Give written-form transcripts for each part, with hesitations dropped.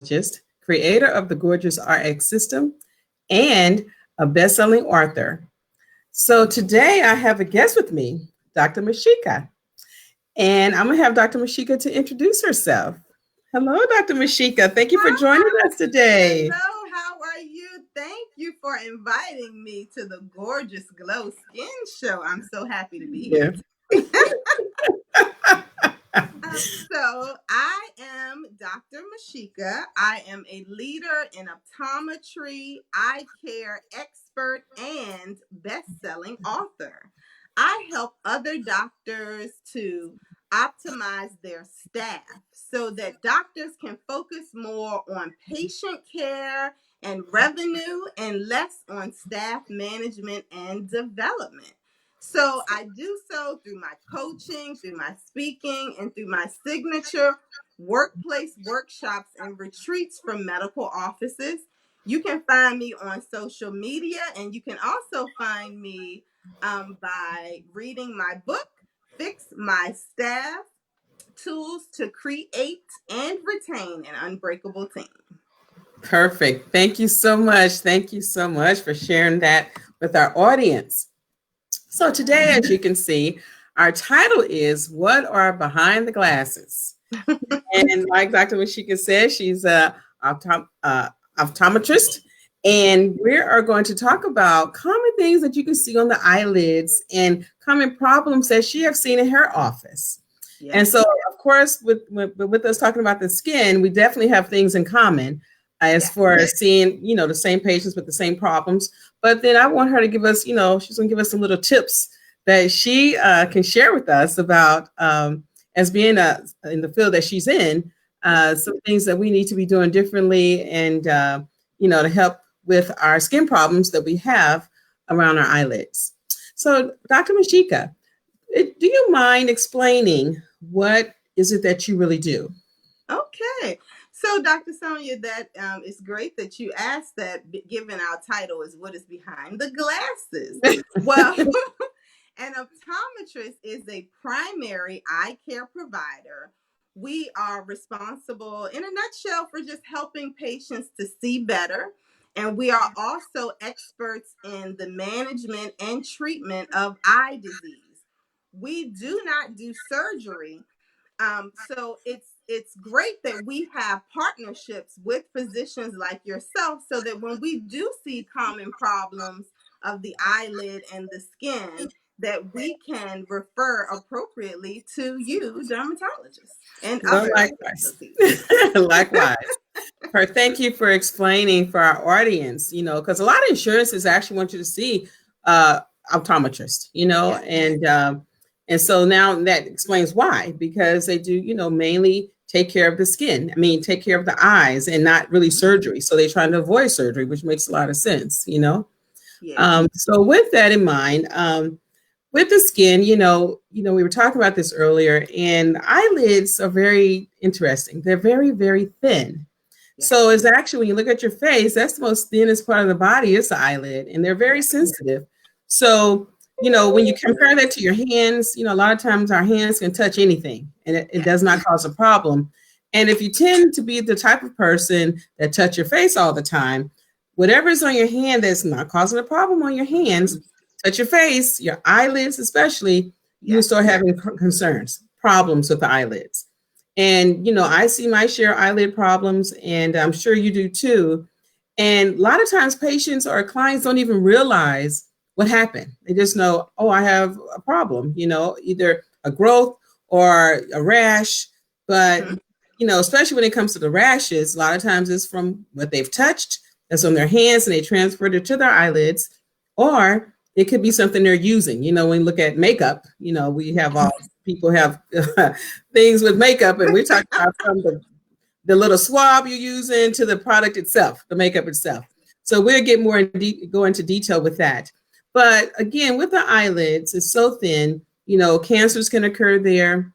dermatologist, creator of the Gorgeous RX system, and a best-selling author. So today I have a guest with me, Dr. Mesheca, and I'm going to have Dr. Mesheca to introduce herself. Hello, Dr. Mesheca. Thank you for joining Hi. us today. Hello, how are you? Thank you for inviting me to the Gorgeous Glow Skin Show. I'm so happy to be Yeah. here. So, I am Dr. Mesheca. I am a leader in optometry, eye care expert, and best-selling author. I help other doctors to optimize their staff so that doctors can focus more on patient care and revenue and less on staff management and development. So I do so through my coaching, through my speaking, and through my signature workplace workshops and retreats from medical offices. You can find me on social media, and you can also find me by reading my book, Fix My Staff: Tools to Create and Retain an Unbreakable Team. Perfect. Thank you so much. Thank you so much for sharing that with our audience. So today, as you can see, our title is What Are Behind the Glasses? And like Dr. Mesheca said, she's a optometrist. And we are going to talk about common things that you can see on the eyelids and common problems that she has seen in her office. Yes. And so, of course, with us talking about the skin, we definitely have things in common as far as seeing, the same patients with the same problems. But then I want her to give us, she's going to give us some little tips that she can share with us about as being in the field that she's in, some things that we need to be doing differently and, to help with our skin problems that we have around our eyelids. So, Dr. Mesheca, do you mind explaining what is it that you really do? Okay. So, Dr. Sonya, that is great that you asked that, given our title is What is Behind the Glasses? Well, an optometrist is a primary eye care provider. We are responsible, in a nutshell, for just helping patients to see better. And we are also experts in the management and treatment of eye disease. We do not do surgery, so it's great that we have partnerships with physicians like yourself so that when we do see common problems of the eyelid and the skin, that we can refer appropriately to you, dermatologists, and Well, other likewise. specialties. Likewise. Thank you for explaining for our audience, because a lot of insurances actually want you to see uh, optometrist, and so now that explains why, because they do, mainly take care of the skin. I mean, take care of the eyes and not really surgery. So they're trying to avoid surgery, which makes a lot of sense, Yeah. So with that in mind, with the skin, we were talking about this earlier, and eyelids are very interesting. They're very, very thin. So it's actually, when you look at your face, that's the most thinnest part of the body is the eyelid, and they're very sensitive. So, when you compare that to your hands, a lot of times our hands can touch anything and it does not cause a problem. And if you tend to be the type of person that touch your face all the time, whatever's on your hand that's not causing a problem on your hands, touch your face, your eyelids especially, you start having concerns, problems with the eyelids. And, I see my share of eyelid problems, and I'm sure you do too. And a lot of times patients or clients don't even realize what happened. They just know, oh, I have a problem, either a growth or a rash. But, especially when it comes to the rashes, a lot of times it's from what they've touched, that's on their hands, and they transferred it to their eyelids. Or it could be something they're using. When you look at makeup, we have all people have things with makeup, and we're talking about from the little swab you're using to the product itself, the makeup itself. So we'll get more go into detail with that. But again, with the eyelids, it's so thin, cancers can occur there,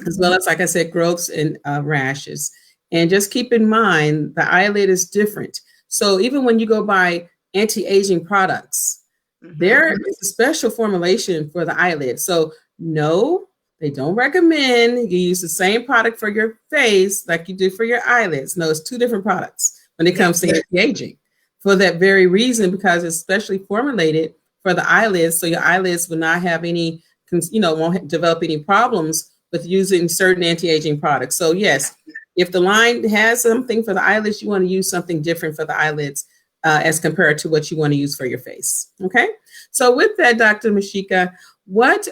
as well as, like I said, growths and rashes. And just keep in mind, the eyelid is different. So even when you go buy anti-aging products, there is a special formulation for the eyelid. So no, They don't recommend you use the same product for your face like you do for your eyelids. No, it's two different products when it comes to anti-aging. For that very reason, because it's specially formulated for the eyelids, so your eyelids will not have any, won't develop any problems with using certain anti-aging products. So yes, if the line has something for the eyelids, you want to use something different for the eyelids as compared to what you want to use for your face. Okay. So with that, Dr. Mesheca, what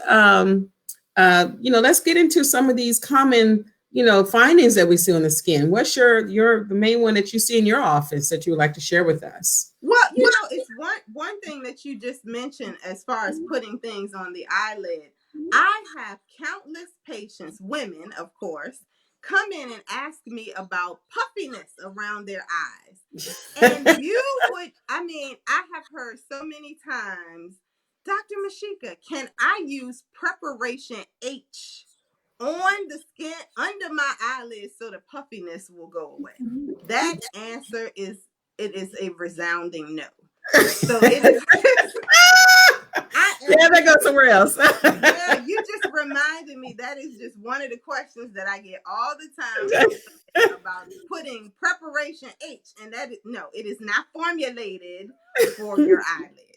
let's get into some of these common, findings that we see on the skin. What's the main one that you see in your office that you would like to share with us? Well, it's one thing that you just mentioned as far as putting things on the eyelid. I have countless patients, women, of course, come in and ask me about puffiness around their eyes. And I have heard so many times, Dr. Mesheca, can I use preparation H on the skin under my eyelids so the puffiness will go away? That answer is, it is a resounding no. So it is. That goes somewhere else. Yeah, you just reminded me. That is just one of the questions that I get all the time about putting preparation H, and that is no, it is not formulated for your eyelids.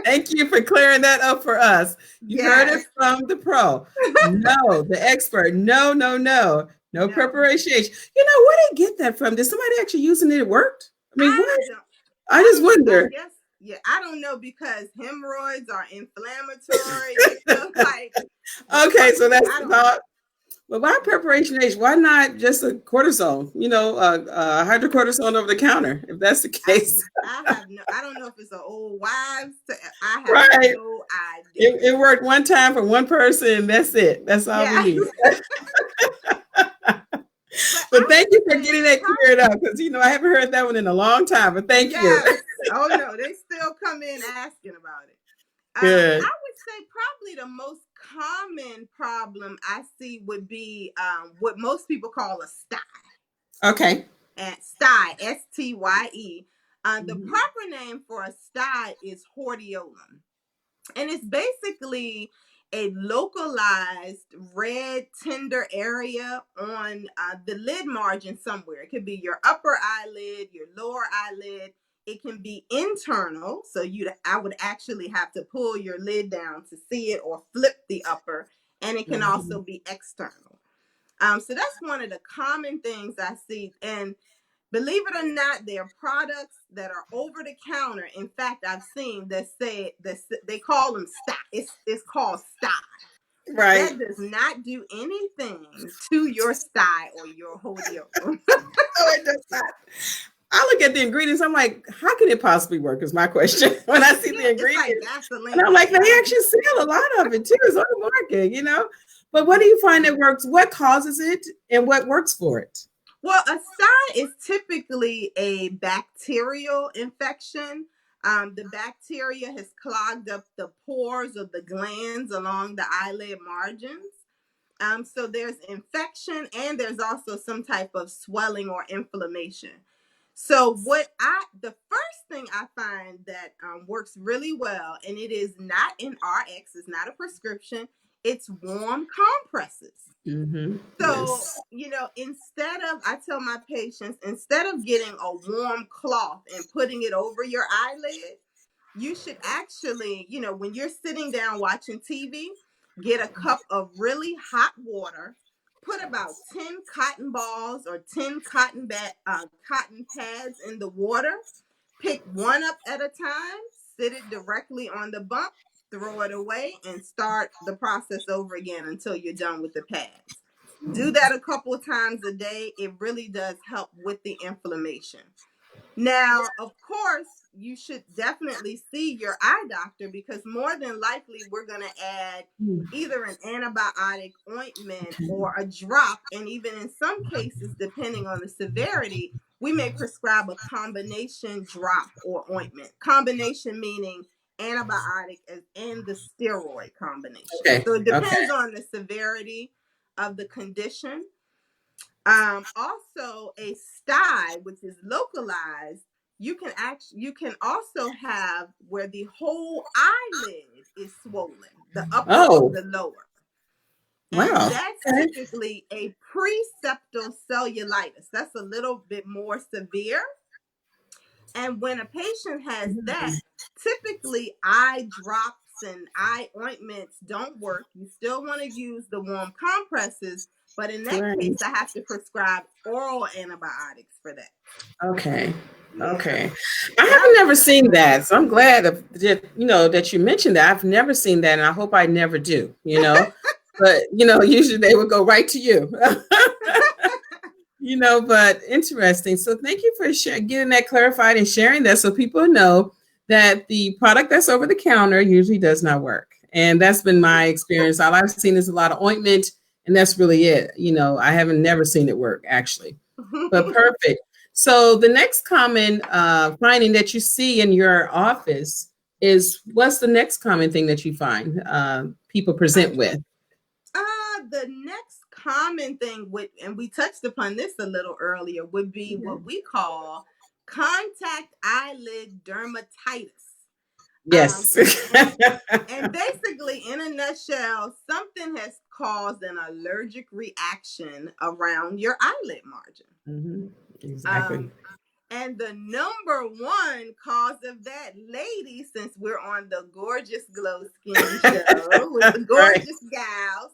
Thank you for clearing that up for us. You heard it from the pro. No, the expert. No preparation H. Where did they get that from? Did somebody actually using it? It worked? I mean, what? I just wonder. I don't know, because hemorrhoids are inflammatory. They feel like. Okay, so that's about. Well, why preparation H? Why not just a cortisone? Hydrocortisone over the counter, if that's the case. I don't know if it's an old wives. I have no idea. It worked one time for one person, and that's it. That's all we need. But thank you for getting that cleared up, because I haven't heard that one in a long time. But thank you. Oh no, they still come in asking about it. Good. I would say probably the most common problem I see would be what most people call a stye. Okay. And stye, S-T-Y-E. The proper name for a stye is hordeolum. And it's basically a localized red tender area on the lid margin somewhere. It could be your upper eyelid, your lower eyelid. It can be internal, so I would actually have to pull your lid down to see it, or flip the upper, and it can also be external. So that's one of the common things I see. And believe it or not, there are products that are over the counter. In fact, I've seen that say that they call them stye. It's called stye. Right. That does not do anything to your stye or your hordeolum. No, it does not. I look at the ingredients. I'm like, how can it possibly work? Is my question when I see the ingredients. It's like and I'm like, they actually sell a lot of it too. It's on the market, But what do you find that works? What causes it, and what works for it? Well, a stye is typically a bacterial infection. The bacteria has clogged up the pores of the glands along the eyelid margins. So there's infection, and there's also some type of swelling or inflammation. So the first thing I find that works really well, and it is not an RX, it's not a prescription, it's warm compresses. So, I tell my patients, instead of getting a warm cloth and putting it over your eyelid, you should actually, when you're sitting down watching TV, get a cup of really hot water, put about 10 cotton balls or 10 cotton pads in the water, pick one up at a time, sit it directly on the bump, throw it away, and start the process over again until you're done with the pads. Do that a couple of times a day. It really does help with the inflammation. Now, of course, you should definitely see your eye doctor, because more than likely we're going to add either an antibiotic ointment or a drop. And even in some cases, depending on the severity, we may prescribe a combination drop or ointment. Combination meaning antibiotic and the steroid combination. Okay. So it depends on the severity of the condition. Also, a stye, which is localized, you can also have where the whole eyelid is swollen, the upper or the lower. And Wow. that's Okay. typically a preseptal cellulitis. That's a little bit more severe. And when a patient has that, typically eye drops and eye ointments don't work. You still want to use the warm compresses, but in that Right. case, I have to prescribe oral antibiotics for that. Okay. Yeah. Okay. I And haven't never seen that. So I'm glad that, that you mentioned that. I've never seen that, and I hope I never do, But, usually they would go right to you. But interesting. So thank you for getting that clarified and sharing that so people know that the product that's over the counter usually does not work. And that's been my experience. All I've seen is a lot of ointment, and that's really it. I haven't never seen it work actually. But perfect. So the next common finding that you see in your office is, what's the next common thing that you find people present with? The next common thing and we touched upon this a little earlier, would be what we call contact eyelid dermatitis. Yes. And, and basically, in a nutshell, something has caused an allergic reaction around your eyelid margin. Mm-hmm. Exactly. And the number one cause of that, ladies, since we're on the Gorgeous Glow Skin show with the Right. gorgeous gals,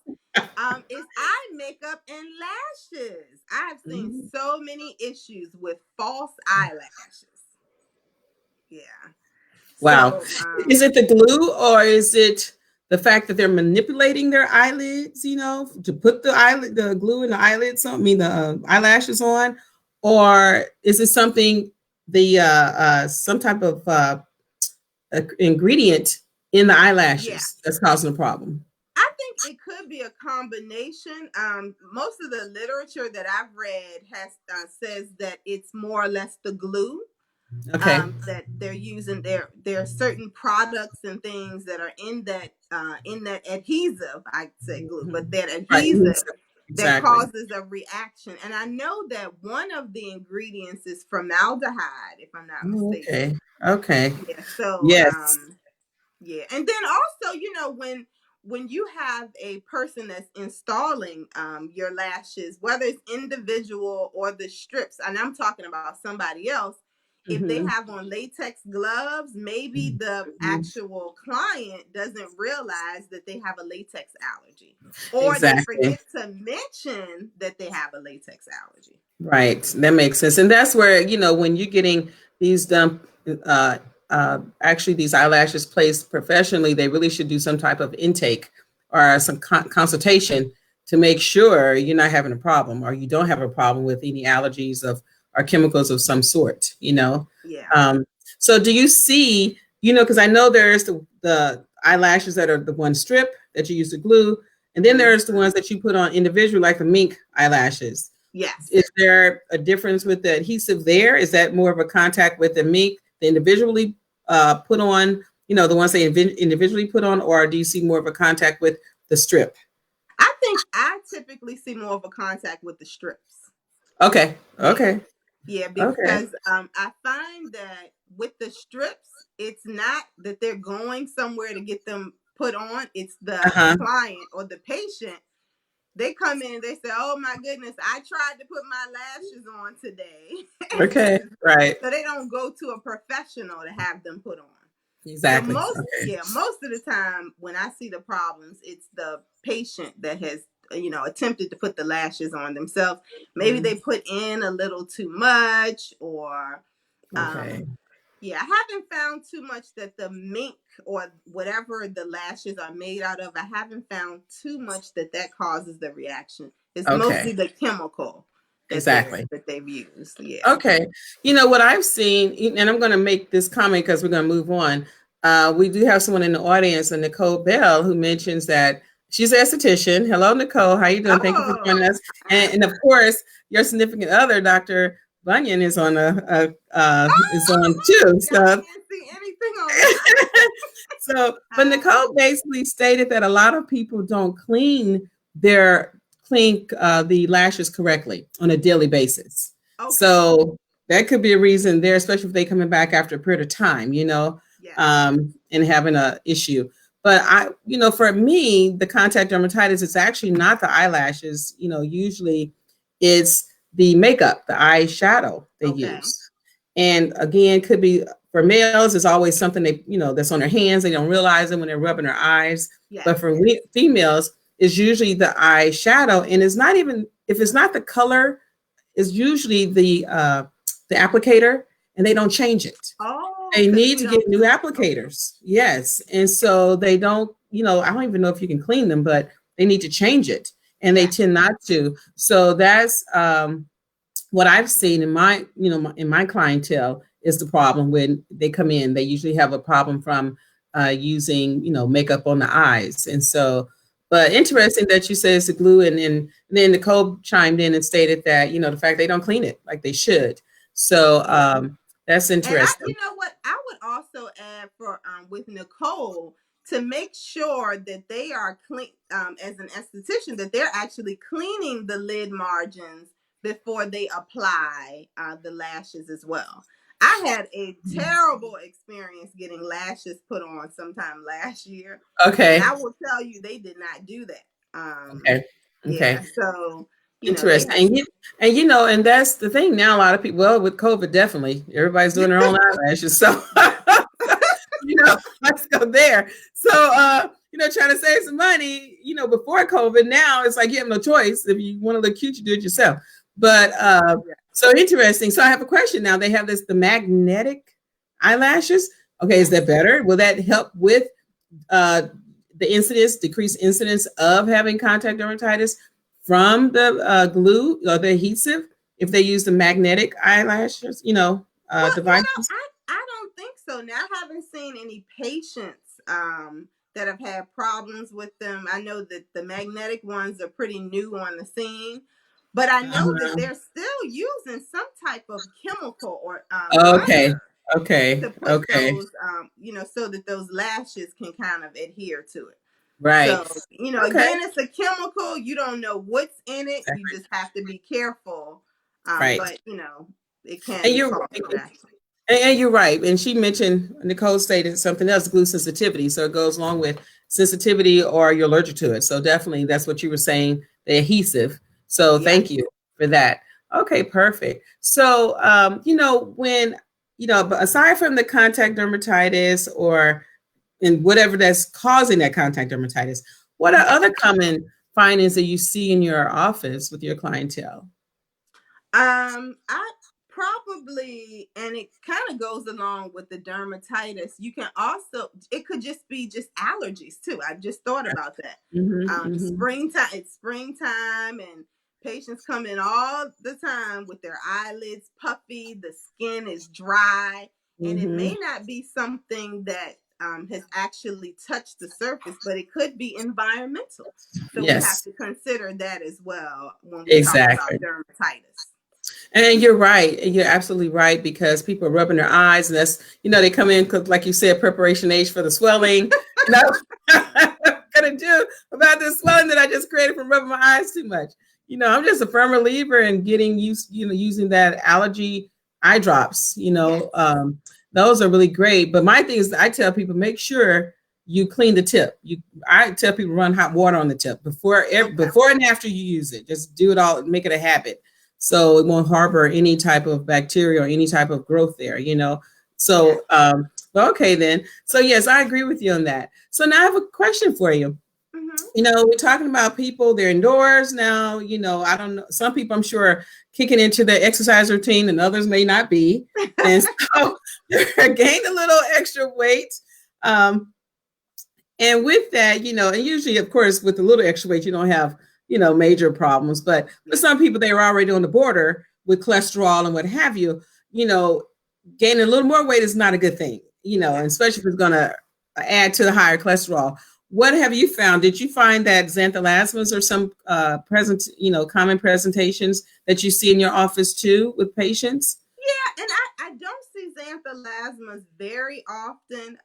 is eye makeup and lashes. I've seen Mhm. so many issues with false eyelashes. Yeah. Wow. So, Is it the glue, or is it the fact that they're manipulating their eyelids, to put the glue in the eyelids on, the eyelashes on, or is it something, some type of ingredient in the yeah, eyelashes that's causing a problem? I think it could be a combination. Most of the literature that I've read has says that it's more or less the glue Okay. that they're using. There are certain products and things that are in that adhesive. I said glue, but that Right. adhesive that Exactly. causes a reaction. And I know that one of the ingredients is formaldehyde, if I'm not Oh, mistaken. okay. Okay. Yeah. So Yes. yeah, and then also, when you have a person that's installing your lashes, whether it's individual or the strips, and I'm talking about somebody else, if they Mm-hmm. have on latex gloves, maybe the Mm-hmm. actual client doesn't realize that they have a latex allergy, or they Exactly. forget to mention that they have a latex allergy. Right. That makes sense. And that's where, when you're getting these done, actually these eyelashes placed professionally, they really should do some type of intake or some consultation to make sure you're not having a problem, or you don't have a problem with any allergies of or chemicals of some sort. Yeah. Um, so do you see, because I know there's the eyelashes that are the one strip that you use to glue, and then there's the ones that you put on individually, like the mink eyelashes. Yes. Is there a difference with the adhesive there? Is that more of a contact with the mink, the individually put on, the ones they individually put on, or do you see more of a contact with the strip? I think I typically see more of a contact with the strips. Okay. Yeah. Okay. Yeah, Okay. because I find that with the strips, it's not that they're going somewhere to get them put on. It's the Uh-huh. client or the patient. They come in and they say, "Oh my goodness, I tried to put my lashes on today." Okay. Right. So they don't go to a professional to have them put on. So Exactly. Okay. most of the time when I see the problems, it's the patient that has attempted to put the lashes on themselves. Maybe they Mhm. put in a little too much, or Okay. yeah, I haven't found too much that the mink or whatever the lashes are made out of. I haven't found too much that causes the reaction. It's Okay. mostly the chemical Exactly. that they've used. Yeah. Okay. What I've seen, and I'm going to make this comment because we're going to move on. We do have someone in the audience, Nicole Bell, who mentions that she's an esthetician. Hello, Nicole. How you doing? Thank you for joining Oh, us. And of course, your significant other, Dr. Bunyan, is is on too. y'all So can't see anything on me. but Hi. Nicole basically stated that a lot of people don't clean the lashes correctly on a daily basis. Okay. So that could be a reason there, especially if they coming back after a period of time, Yes. and having a issue. But for me, the contact dermatitis is actually not the eyelashes. Usually it's the makeup, the eyeshadow they Okay. use. And again, could be for males, it's always something that's on their hands. They don't realize it when they're rubbing their eyes. Yes. But for females, it's usually the eyeshadow. And it's not even, if it's not the color, it's usually the applicator, and they don't change it. Oh, They 'cause need we to don't get new applicators. Yes. And so they don't, I don't even know if you can clean them, but they need to change it. And they Yes. tend not to. So that's what I've seen in my, in my clientele is the problem when they come in. They usually have a problem from using, makeup on the eyes. And so, but interesting that you say it's the glue. And then Nicole chimed in and stated that, the fact they don't clean it like they should. So that's interesting. And you know what? I would also add for with Nicole to make sure that they are clean as an esthetician, that they're actually cleaning the lid margins before they apply the lashes as well. I had a terrible experience getting lashes put on sometime last year. Okay. And I will tell you, they did not do that. Okay. Yeah. So, interesting. And that's the thing now. A lot of people, well, with COVID, definitely everybody's doing their own eyelashes. So, let's go there. So, trying to save some money, before COVID. Now it's like you have no choice. If you want to look cute, you do it yourself. But so interesting. So I have a question now. They have the magnetic eyelashes. Okay, is that better? Will that help with the decreased incidence of having contact dermatitis from the glue or the adhesive if they use the magnetic eyelashes, devices? I don't think so. Now, I haven't seen any patients that have had problems with them. I know that the magnetic ones are pretty new on the scene, but I know that they're still using some type of chemical or okay. to put those, so that those lashes can kind of adhere to it. Right. So, again, it's a chemical. You don't know what's in it. You just have to be careful. Right. But, it can be and you're right. And she mentioned, Nicole stated something else, glue sensitivity. So it goes along with sensitivity or you're allergic to it. So definitely that's what you were saying, the adhesive. So thank you for that. Okay, perfect. So, when, aside from the contact dermatitis and whatever that's causing that contact dermatitis, what are other common findings that you see in your office with your clientele? I probably, and it kind of goes along with the dermatitis. You can also, it could just be just allergies too. I just thought about that. Springtime, it's springtime, and patients come in all the time with their eyelids puffy, the skin is dry, and it may not be something that has actually touched the surface, but it could be environmental. So we have to consider that as well when we talk about dermatitis. And you're right. You're absolutely right, because people are rubbing their eyes, and that's, they come in because, like you said, preparation age for the swelling. What I'm gonna do about this swelling that I just created from rubbing my eyes too much? I'm just a firm believer in getting used, using that allergy eye drops. Those are really great. But my thing is, I tell people, make sure you clean the tip. I tell people run hot water on the tip before and after you use it. Just do it all, make it a habit, so it won't harbor any type of bacteria or any type of growth there, So, okay then. So yes, I agree with you on that. So now I have a question for you. We're talking about people, they're indoors now, I don't know. Some people, I'm sure, kicking into their exercise routine, and others may not be. And so they're gaining a little extra weight. And with that, and usually, of course, with a little extra weight, you don't have, major problems. But for some people, they were already on the border with cholesterol and what have you, gaining a little more weight is not a good thing, and especially if it's going to add to the higher cholesterol. What have you found? Did you find that xanthelasmas or some common presentations that you see in your office too with patients? Yeah, and I don't see xanthelasmas very often.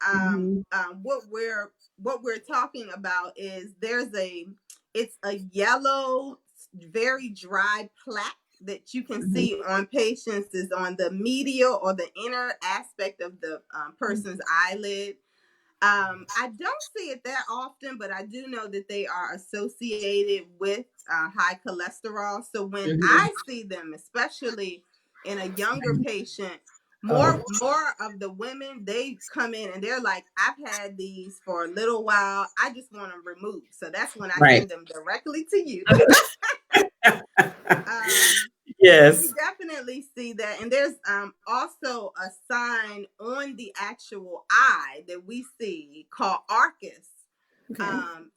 What we're talking about is it's a yellow, very dry plaque that you can see on patients is on the medial or the inner aspect of the person's eyelid. I don't see it that often, but I do know that they are associated with high cholesterol. So when Mhm. I see them, especially in a younger patient, Oh, more of the women, they come in and they're like, I've had these for a little while. I just want them removed. So that's when I right. send them directly to you. um, so we Yes. definitely see that. And there's also a sign on the actual eye that we see called arcus. Okay.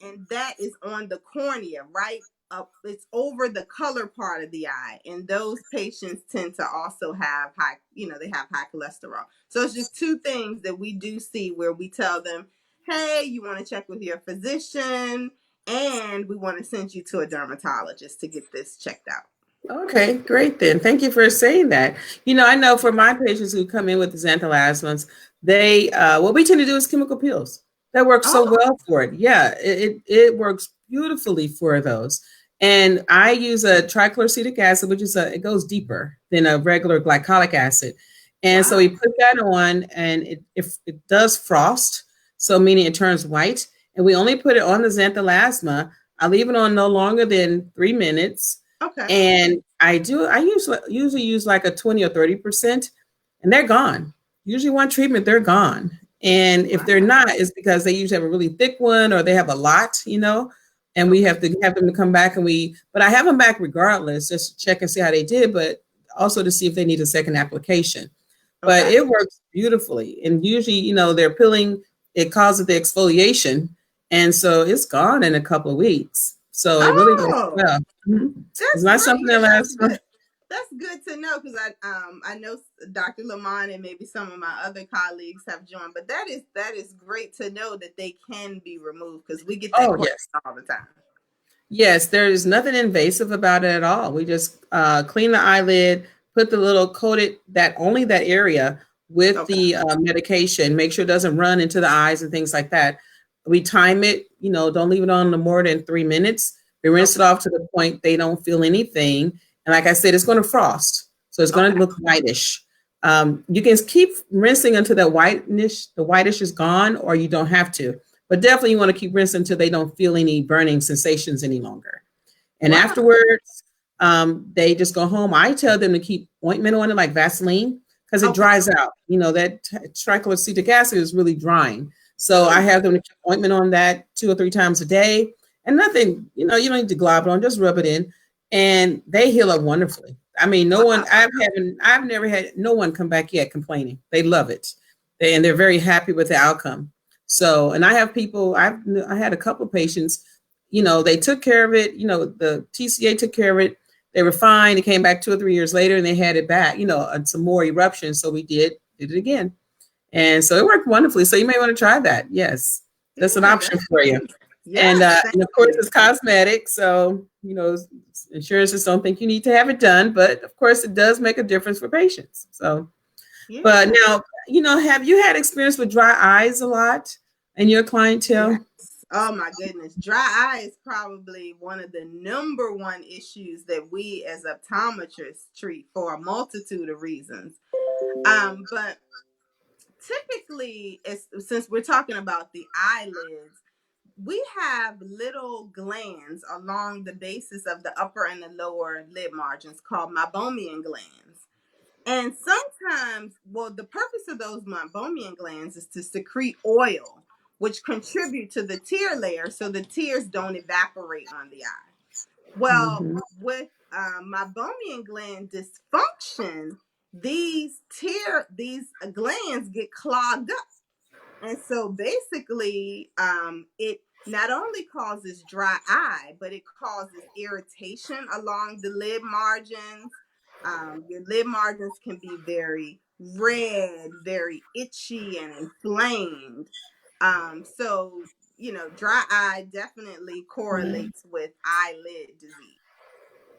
And that is on the cornea, right up. It's over the color part of the eye, and those patients tend to also have high, they have high cholesterol. So it's just two things that we do see where we tell them, hey, you want to check with your physician, and we want to send you to a dermatologist to get this checked out. Okay, great then. Thank you for saying that. I know for my patients who come in with xanthelasmas, they what we tend to do is chemical peels. That works so Oh, well for it. Yeah, it works beautifully for those. And I use a trichloroacetic acid, which is it goes deeper than a regular glycolic acid. And so we wow. put that on, and if it does frost, so meaning it turns white, and we only put it on the xanthelasma. I leave it on no longer than 3 minutes, Okay. and I usually use like a 20 or 30%, and they're gone. Usually one treatment, they're gone. And if they're Wow. not, it's because they usually have a really thick one or they have a lot, and we Okay. have to have them to come back, but I have them back regardless, just to check and see how they did, but also to see if they need a second application. But Okay. it works beautifully. And usually, they're peeling, it causes the exfoliation. And so it's gone in a couple of weeks. So it really works Oh, well. Mhm. It's that's not great. something Yeah, that that's lasts. good. That's good to know because I know Dr. Lamont and maybe some of my other colleagues have joined, but that is great to know that they can be removed because we get that Oh, question yes. all the time. Yes, there's nothing invasive about it at all. We just clean the eyelid, put the little coated that only that area with Okay. the medication, make sure it doesn't run into the eyes and things like that. We time it, don't leave it on no more than 3 minutes. We rinse it Okay. off to the point they don't feel anything. And like I said, it's going to frost. So it's going Okay. to look whitish. You can keep rinsing until the whitish is gone, or you don't have to. But definitely you want to keep rinsing until they don't feel any burning sensations any longer. And Wow. afterwards, they just go home. I tell them to keep ointment on it, like Vaseline, because it Okay. dries out. That trichloroacetic acid is really drying. So I Hmm. have them to keep ointment on that 2 or 3 times a day. And nothing, you don't need to glob it on, just rub it in. And they heal up wonderfully. I mean, no one, Wow. I've never had no one come back yet complaining. They love it. They're very happy with the outcome. So, and I have people, I had a couple of patients, they took care of it. The TCA took care of it. They were fine. It came back 2 or 3 years later and they had it back, and some more eruptions. So we did it again. And so it worked wonderfully. So you may want to try that. Yes, that's an Yeah, option that's for you. great. And, Yes, thank and of course, you. it's cosmetic. So, insurances don't think you need to have it done. But of course, it does make a difference for patients. So, but Yeah. now, have you had experience with dry eyes a lot in your Yes. clientele? Oh my goodness. Dry eye is probably one of the number one issues that we as optometrists treat for a multitude of reasons. But typically, since we're talking about the eyelids, we have little glands along the basis of the upper and the lower lid margins called meibomian glands. And sometimes, well, the purpose of those meibomian glands is to secrete oil, which contribute to the tear layer so the tears don't evaporate on the eye. Well, Mm-hmm. with meibomian gland dysfunction, these glands get clogged up, and so basically, it not only causes dry eye, but it causes irritation along the lid margins. Your lid margins can be very red, very itchy, and inflamed. So, dry eye definitely correlates with eyelid disease.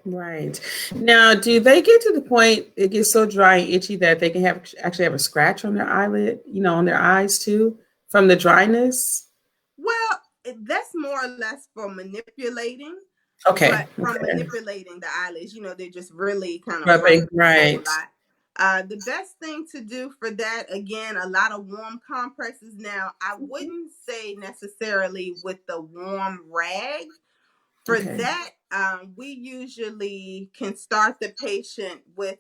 Right. Now, do they get to the point it gets so dry and itchy that they can actually have a scratch on their eyelid, on their eyes too, from the dryness? Well, that's more or less for manipulating, Okay. but from Okay. manipulating the eyelids, they're just really kind of rubbing Rubbing. a whole Right. lot. The best thing to do for that, again, a lot of warm compresses. Now, I wouldn't say necessarily with the warm rag. For Okay. that, we usually can start the patient with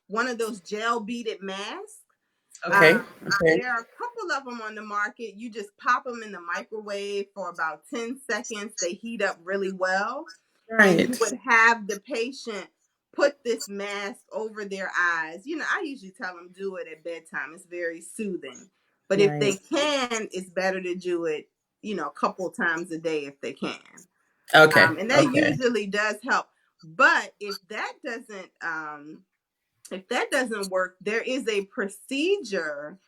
one of those gel beaded masks. Okay. Um, Okay. there are a couple of them on the market. You just pop them in the microwave for about 10 seconds. They heat up really well. And you Right. would have the patient put this mask over their eyes. I usually tell them do it at bedtime. It's very soothing. But if they Right. can, it's better to do it, a couple times a day if they can. Okay. And that Okay. usually does help. But if that doesn't work, there is a procedure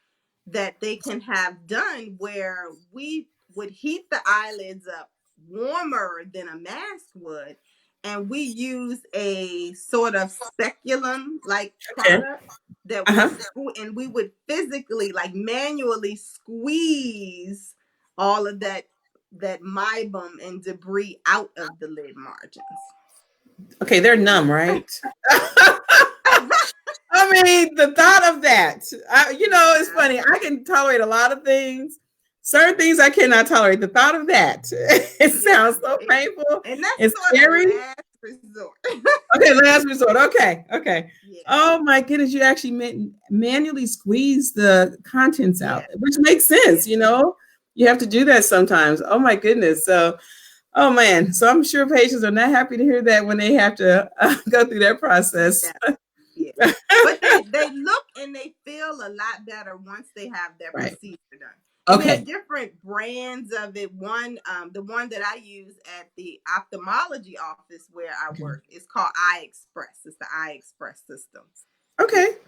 that they can have done where we would heat the eyelids up warmer than a mask would, and we use a sort of speculum like Okay. product that would Uh-huh. and we would physically, like, manually squeeze all of that meibum and debris out of the lid margins. Okay, they're numb, right? I mean, the thought of that, it's Yeah. funny. I can tolerate a lot of things. Certain things I cannot tolerate. The thought of that, it Yeah. sounds so painful. And that's It's sort of scary. last resort. Okay, last resort. Okay, okay. Yeah. Oh my goodness, you actually manually squeeze the contents out, Yeah. which makes sense. Yeah. You have to do that sometimes. Oh my goodness. So, oh man. So I'm sure patients are not happy to hear that when they have to go through that process. Yeah. Yeah. But they look and they feel a lot better once they have that Right. procedure done. And there are Okay. different brands of it. The one that I use at the ophthalmology office where I Okay. work is called Eye Express. It's the Eye Express system. Okay.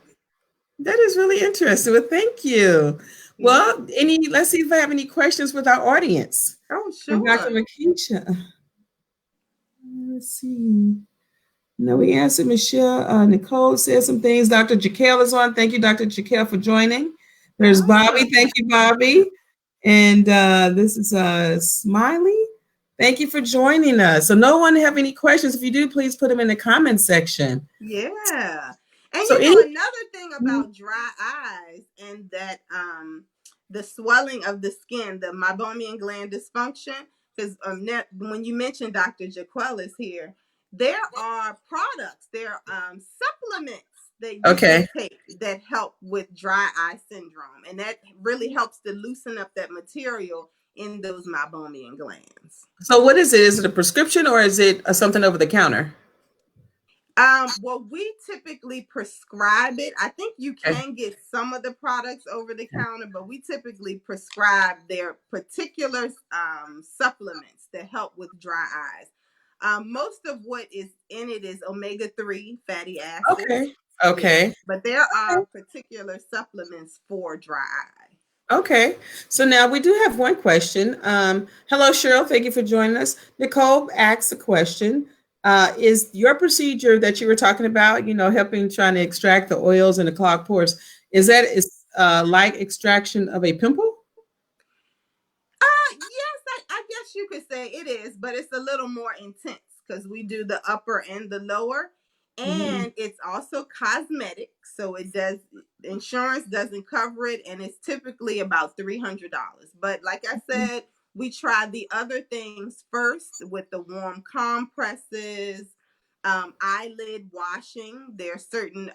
That is really interesting. Well, thank you. Yeah. Well, let's see if I have any questions with our audience Oh, for Dr. sure. Makisha. Let's see. No, we answered Michelle. Nicole said some things. Dr. Jaquel is on. Thank you, Dr. Jaquel, for joining. There's Bobby. Awesome. Thank you, Bobby. And this is Smiley. Thank you for joining us. So no one have any questions. If you do, please put them in the comment section. Yeah. And So any another thing about dry eyes and that the swelling of the skin, the meibomian gland dysfunction, because when you mentioned Dr. Jaquelis here, there are supplements that you okay. can take that help with dry eye syndrome, and that really helps to loosen up that material in those meibomian glands. So what is it? Is it a prescription or is it something over the counter? Well, we typically prescribe it. I think you Okay. can get some of the products over the counter, but we typically prescribe their particular supplements that help with dry eyes. Most of what is in it is omega-3 fatty acids. Okay. Yeah, Okay. but there are Okay. particular supplements for dry eye. Okay. So now we do have one question. Hello, Cheryl. Thank you for joining us. Nicole asks a question. Is your procedure that you were talking about, helping trying to extract the oils and the clogged pores, is like extraction of a pimple? Yes, I guess you could say it is, but it's a little more intense because we do the upper and the lower. Mhm. And it's also cosmetic. So insurance doesn't cover it. And it's typically about $300. But like I said, we try the other things first with the warm compresses, eyelid washing. There are certain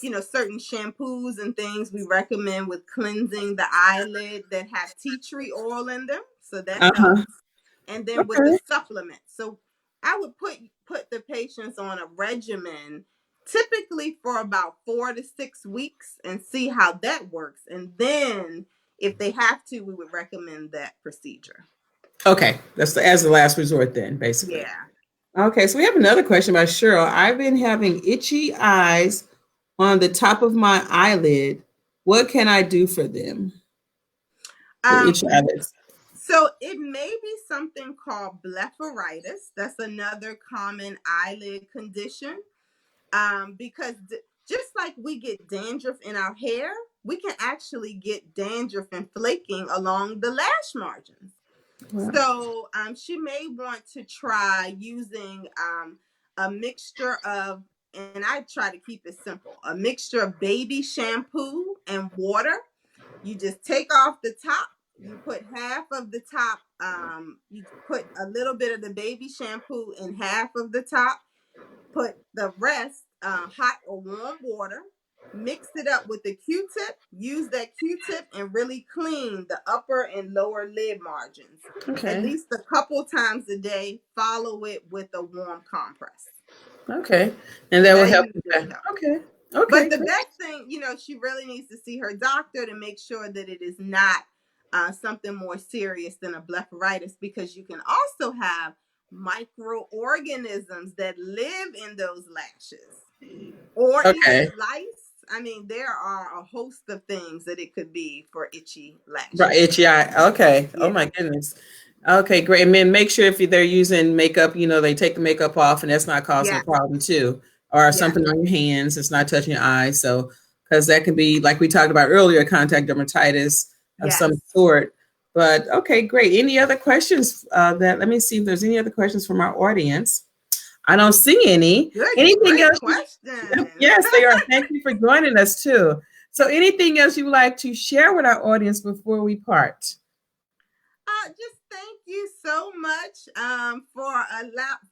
shampoos and things we recommend with cleansing the eyelid that have tea tree oil in them. So that helps. Uh-huh. And then with the Okay. supplements. So I would put the patients on a regimen typically for about 4 to 6 weeks and see how that works. And then if they have to, we would recommend that procedure. Okay. That's as the last resort then, basically. Yeah. Okay, so we have another question by Cheryl. I've been having itchy eyes on the top of my eyelid. What can I do for them? The Um, itchy eyelids. so it may be something called blepharitis. That's another common eyelid condition. Because just like we get dandruff in our hair, we can actually get dandruff and flaking along the lash margins. Wow. So she may want to try using a mixture of and I try to keep it simple, a mixture of baby shampoo and water. You just take off the top. You put half of the top. You put a little bit of the baby shampoo in half of the top. Put the rest hot or warm water. Mix it up with the Q-tip. Use that Q-tip and really clean the upper and lower lid margins. At Okay. least a couple times a day. Follow it with a warm compress. Okay. And that will That help with usually that. helps. Okay. Okay. But the Great. best thing, she really needs to see her doctor to make sure that it is not something more serious than a blepharitis, because you can also have microorganisms that live in those lashes, or Okay. even lice. I mean, there are a host of things that it could be for itchy Right. lashes. Itchy eye. Okay. Oh Yeah. my goodness. Okay, great. And then make sure if they're using makeup, they take the makeup off and that's not causing a Yes. problem too. Or Yes. something on your hands, it's not touching your eyes. So, because that can be, like we talked about earlier, contact dermatitis of Yes. some sort. But okay, great. Any other questions let me see if there's any other questions from our audience. I don't see any. Anything Great else? question. Yes, they are. Thank you for joining us too. So anything else you would like to share with our audience before we part? Just thank you so much for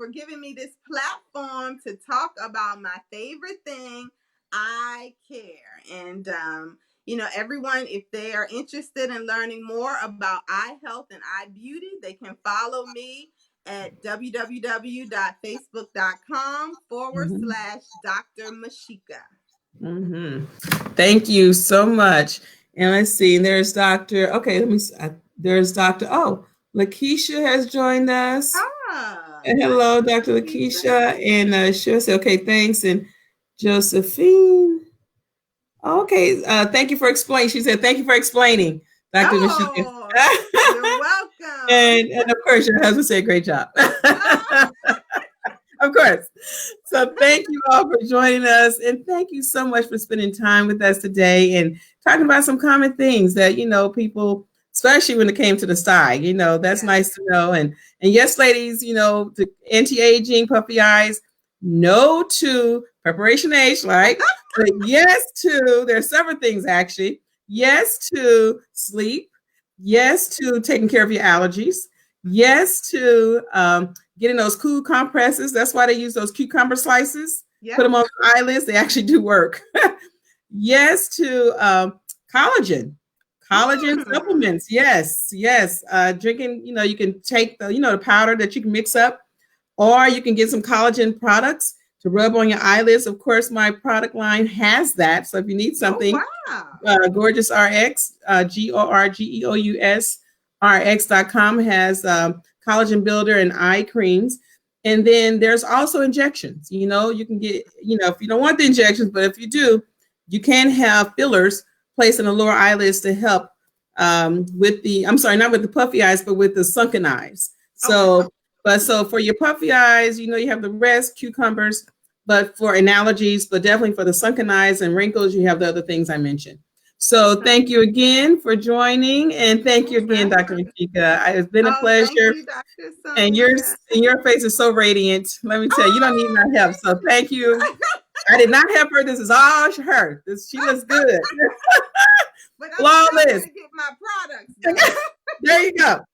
giving me this platform to talk about my favorite thing, eye care. And everyone, if they are interested in learning more about eye health and eye beauty, they can follow me at www.facebook.com /Dr. Mesheca. Mm-hmm. Thank you so much. And let's see, there's Dr. Okay, let me see. There's Dr. Oh, Lakeisha has joined us. And hello, Dr. Lakeisha. And she'll say, okay, thanks. And Josephine. Okay, thank you for explaining. She said, thank you for explaining, Dr. Mesheca. You're welcome. and of course, your husband said, great job. Of course. So thank you all for joining us. And thank you so much for spending time with us today and talking about some common things that, people, especially when it came to the side, that's nice to know. And yes, ladies, the anti-aging, puffy eyes, no to preparation age, right? But yes to, there's several things actually. Yes to sleep. Yes to taking care of your allergies. Yes to getting those cool compresses. That's why they use those cucumber slices. Yep. Put them on the eyelids. They actually do work. Yes to collagen supplements. Yes. Drinking, you can take the powder that you can mix up, or you can get some collagen products to rub on your eyelids. Of course, my product line has that. So if you need something, Gorgeous RX, GORGEOUS RX.com has collagen builder and eye creams. And then there's also injections. You can get, if you don't want the injections, but if you do, you can have fillers placed in the lower eyelids to help with the, I'm sorry, not with the puffy eyes, but with the sunken eyes. So, so for your puffy eyes, you have the rest, cucumbers, but for allergies, but definitely for the sunken eyes and wrinkles, you have the other things I mentioned. So thank you again for joining, and thank you again, Dr. Mesheca. It's been a pleasure. Thank you, Dr. Sonya. And your face is so radiant. Let me tell you, you don't need my help. So thank you. I did not help her. This is all her. She looks good. But I'm still gonna get my products. There you go.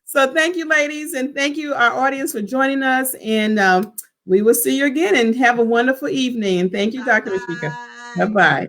So thank you, ladies, and thank you, our audience, for joining us. And we will see you again, and have a wonderful evening. And thank you, Dr. Mesheca. Bye-bye.